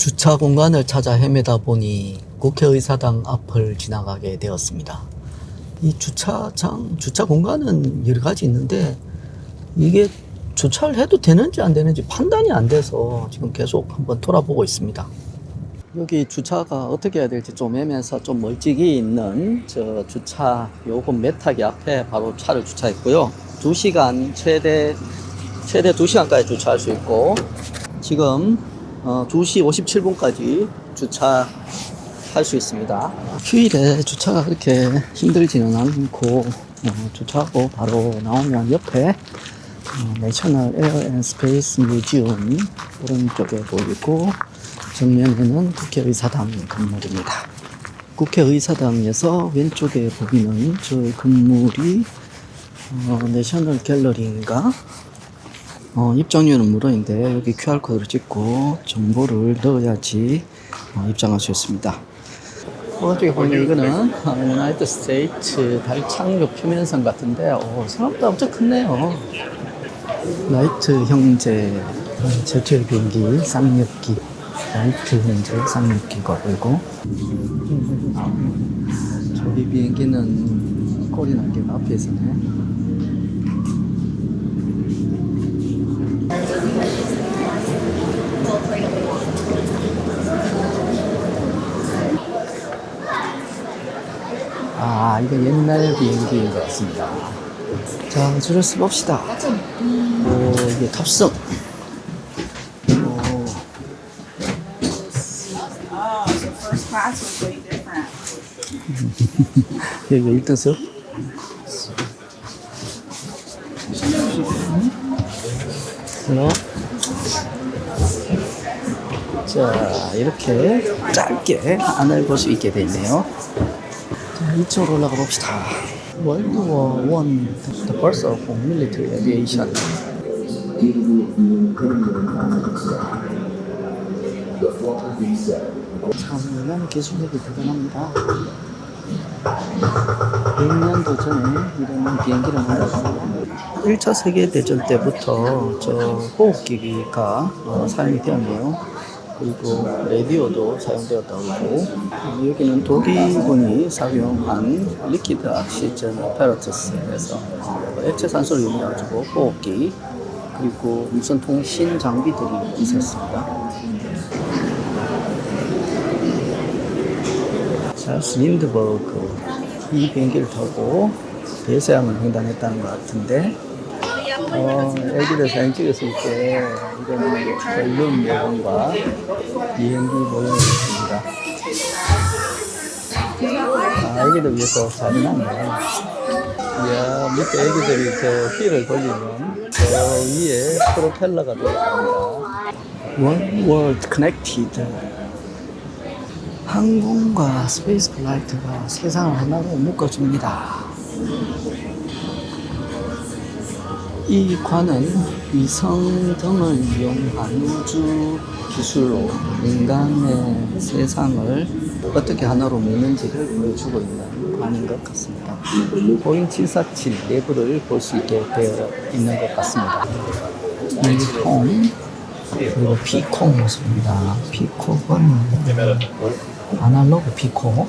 주차 공간을 찾아 헤매다 보니 국회의사당 앞을 지나가게 되었습니다. 이 주차 공간은 여러 가지 있는데 이게 주차를 해도 되는지 안 되는지 판단이 안 돼서 지금 계속 한번 돌아보고 있습니다. 여기 주차가 어떻게 해야 될지 좀 애매해서 좀 멀찍이 있는 저 주차 요금 매타기 앞에 바로 차를 주차했고요. 2시간 최대 2시간까지 주차할 수 있고 지금 2시 57분까지 주차할 수 있습니다. 휴일에 주차가 그렇게 힘들지는 않고 주차하고 바로 나오면 옆에 내셔널 에어 앤 스페이스 뮤지엄 오른쪽에 보이고 정면에는 국회의사당 건물입니다. 국회의사당에서 왼쪽에 보이는 저 건물이 내셔널 갤러리인가? 입장료는 무료인데 여기 QR코드를 찍고 정보를 넣어야지 입장할 수 있습니다. 오른쪽에 보면 이거는 유나이티드 스테이트 달 착륙 표면선 같은데 생각보다 엄청 크네요. 라이트 형제 제철 비행기 쌍역기 라이트 형제 쌍역기가 보이고 저기 비행기는 꼬리 날개가 앞에 있었네. 이거 옛날 비행기인 것 같습니다. 자, 줄을 써봅시다. 이게 탑승. 여기가 1등석. 헬로. 자, 이렇게 짧게 안을 볼 수 있게 되네요. 자, 2층으로 올라가 봅시다. World War I, the birth of military aviation. 참, 이런 기술력이 대단합니다. 100년도 전에 이런 비행기를 만들었고 1차 세계대전 때부터 저 호흡기가 사용이 되었네요. 그리고 라디오도 사용되었다고 하고 여기는 독일군이 사용한 리퀴드 악시전 아파라투스에서 액체 산소를 이용해가지고 호흡기 그리고 무선 통신 장비들이 있었습니다. 찰스 린드버그 이 비행기를 타고 대서양을 횡단했다는 것 같은데 애기들 사진 찍었을 때 이런 밸런 모형과 비행기 모형이 있습니다. 애기들 위해서 잘 해놨네. 이야, 밑에 애기들이 저 휠을 돌리면 저 위에 프로펠러가 들어갑니다. One World Connected. 항공과 스페이스 플라이트가 세상을 하나로 묶어줍니다. 이 관은 위성 등을 이용한 우주 기술로 인간의 세상을 어떻게 하나로 묶는지를 보여주고 있는 관인 것 같습니다. 보잉 747 내부를 볼 수 있게 되어 있는 것 같습니다. 일통 그리고 피콕 모습입니다. 피콕은 아날로그 피콕.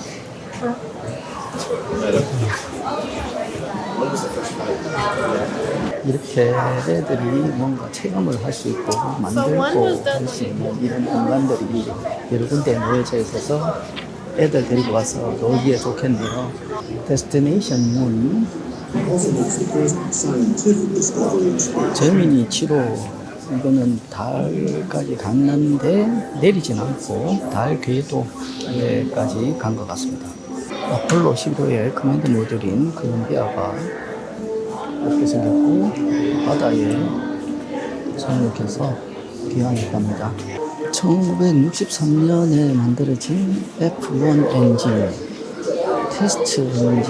이렇게 애들이 뭔가 체험을 할 수 있고 만들고 할 수 있는 이런 공간들이 여러 군데에 모여져 있어서 애들 데리고 와서 놀기에 좋겠네요. 데스티네이션 문 제미니 7호 이거는 달까지 갔는데 내리진 않고 달 궤도에까지 간 것 같습니다. 아폴로 11호의 커맨드 모듈인 콜롬비아가 이렇게 생겼고 바다에 착륙해서 귀환했답니다. 1963년에 만들어진 F1 엔진 테스트 엔진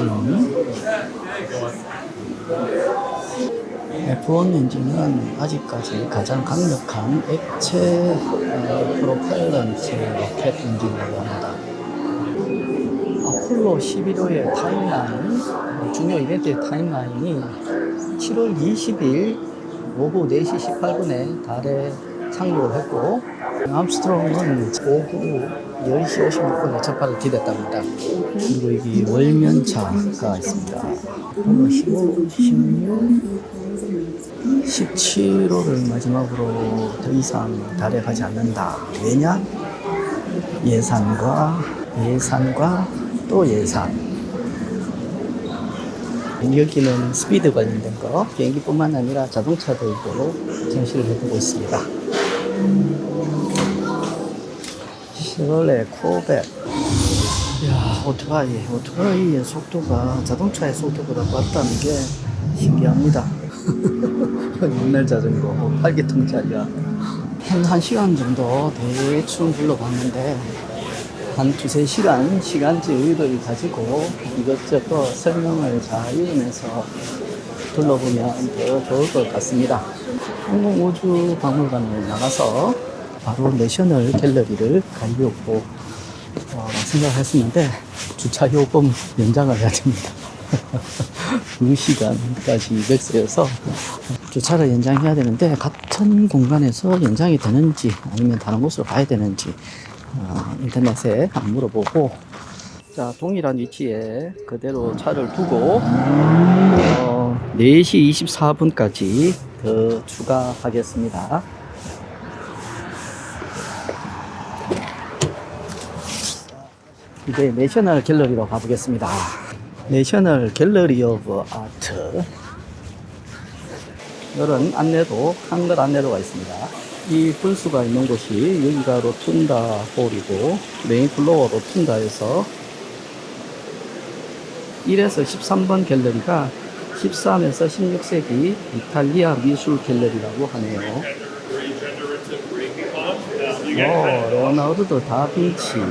F1 엔진은 아직까지 가장 강력한 액체 프로펠런트 로켓 엔진이라고 합니다. 아폴로 11호의 타임라인, 중요 이벤트의 타임라인이 7월 20일 오후 4시 18분에 달에 상륙을 했고, 암스트롱은 오후 10시 56분에 적발을 기댔답니다. 그리고 여기 월면차가 있습니다. 15, 16, 17호를 마지막으로 더 이상 달에 가지 않는다. 왜냐? 예산과 또 예산. 여기는 스피드 관련된 거, 비행기뿐만 아니라 자동차들도 전시를 해두고 있습니다. 쉐볼레 코벳. 이야, 오토바이의 속도가 자동차의 속도보다 빠르다는 게 신기합니다. 옛날 자전거 8기통짜리야. 한 1시간 정도 대충 둘러봤는데, 한 2-3시간 시간제 여유를 가지고 이것저것 설명을 잘 읽으면서 둘러보면 더 좋을 것 같습니다. 항공우주박물관을 나가서 바로 내셔널 갤러리를 가려고 생각했었는데, 주차 요금 연장을 해야 됩니다. 2시간까지 200세여서 주차를 연장해야 되는데, 같은 공간에서 연장이 되는지 아니면 다른 곳으로 가야 되는지 인터넷에 한번 물어보고, 자, 동일한 위치에 그대로 차를 두고 4시 24분까지 더 추가하겠습니다. 이제 내셔널 갤러리로 가보겠습니다. 내셔널 갤러리 오브 아트. 이런 안내도, 한글 안내도가 있습니다. 이 분수가 있는 곳이 여기가 로툰다 홀이고, 메인 플로어 로툰다에서 1에서 13번 갤러리가 13에서 16세기 이탈리아 미술 갤러리라고 하네요. 레오나르도 다빈치.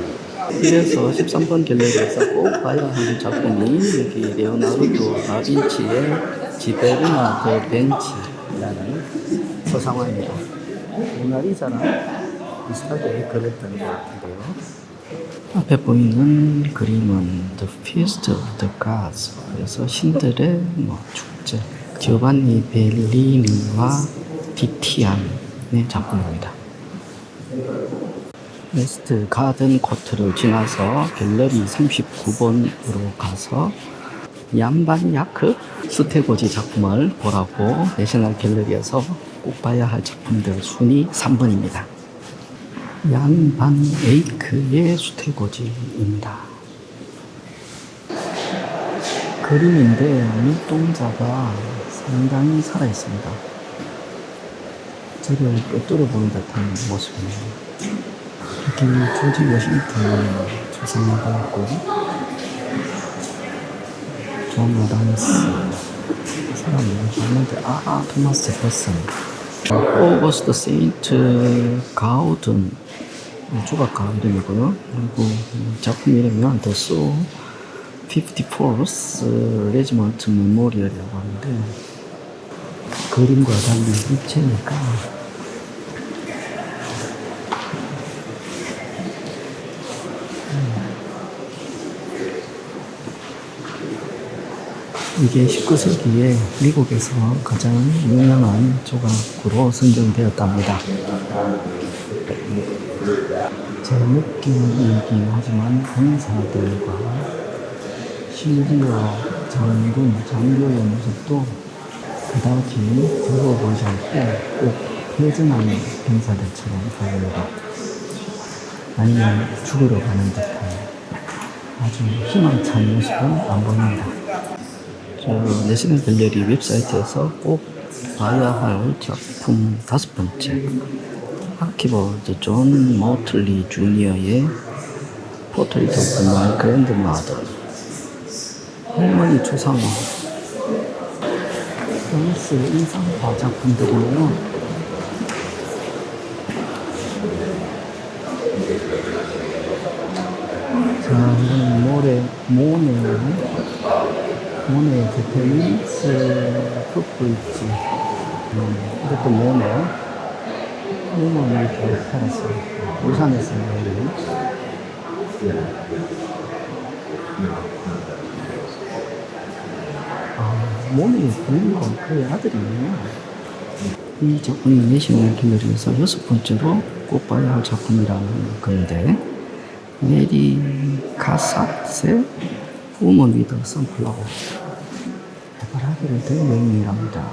1에서 13번 갤러리에서 꼭 봐야 하는 작품이 여기 레오나르도 다빈치의 지베르나 더 벤치라는 서상화입니다. 모나리자랑 비슷하게 그렸던 것 같은데요. 앞에 보이는 그림은 The Feast of the Gods, 그래서 신들의 축제, 지오반니 벨리니와 티티안의 작품입니다. 웨스트 가든 코트를 지나서 갤러리 39번으로 가서 얀반 야크 스테고지 작품을 보라고 내셔널 갤러리에서 꼭 봐야 할 작품들 순위 3번입니다. 얀반 에이크의 스테고지입니다. 그림인데 눈동자가 상당히 살아있습니다. 저를 꿰뚫어 보는 듯한 모습이네요. 여기 조지 워싱턴 조상화가 있고, 존 아담스 사람 누구였는데, 토마스 제퍼슨, 오거스트 세인트 가우든 조각가 이름이고요. 그리고 작품 이름은 The Soul 54th Regiment Memorial이라고 하는데, 그림과 달리 입체니까 이게 19세기에 미국에서 가장 유명한 조각으로 선정되었답니다. 제 느낌이긴 하지만 병사들과 심지어 장교의 모습도 그다지 적어 보이지 않고 꼭 패전하는 병사들처럼 보입니다. 아니면 죽으러 가는 듯한 아주 희망찬 모습은 안 보입니다. 내셔널 갤러리 웹사이트에서 꼭 봐야 할 작품 5번째, 아키버드 존 모틀리 주니어의 포트레이트 오브 마이 그랜드마더, 할머니 초상화, 프랑스 인상파 작품들이네요. 자, 모네의 제페니스 풋브릿지. 이것도 모네는 이렇게 살았어요. 울산에서 여기. 모네의 부인과 그의 아들이네요. 이 작품이 내셔널 갤러리에서 6번째로 꼭 봐야 할 작품이라는 건데, 메리 카사트의 우먼 위드 선플라워, 해바라기를 든 여인이랍니다.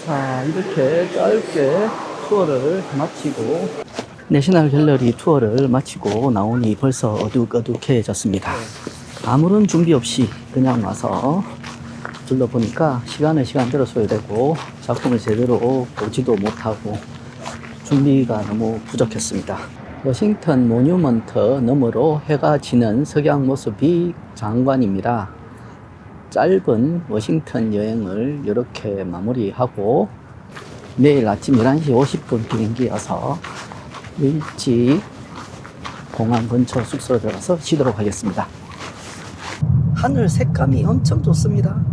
자, 이렇게 짧게 투어를 마치고, 내셔널 갤러리 투어를 마치고 나오니 벌써 어둑어둑해졌습니다. 아무런 준비 없이 그냥 와서 둘러보니까 시간을 시간대로 소요되고 작품을 제대로 보지도 못하고 준비가 너무 부족했습니다. 워싱턴 모뉴먼트 너머로 해가 지는 석양 모습이 장관입니다. 짧은 워싱턴 여행을 이렇게 마무리하고 내일 아침 11시 50분 비행기여서 일찍 공항 근처 숙소로 들어가서 쉬도록 하겠습니다. 하늘 색감이 엄청 좋습니다.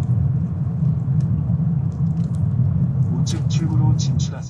우측 출구로 진출하십시오.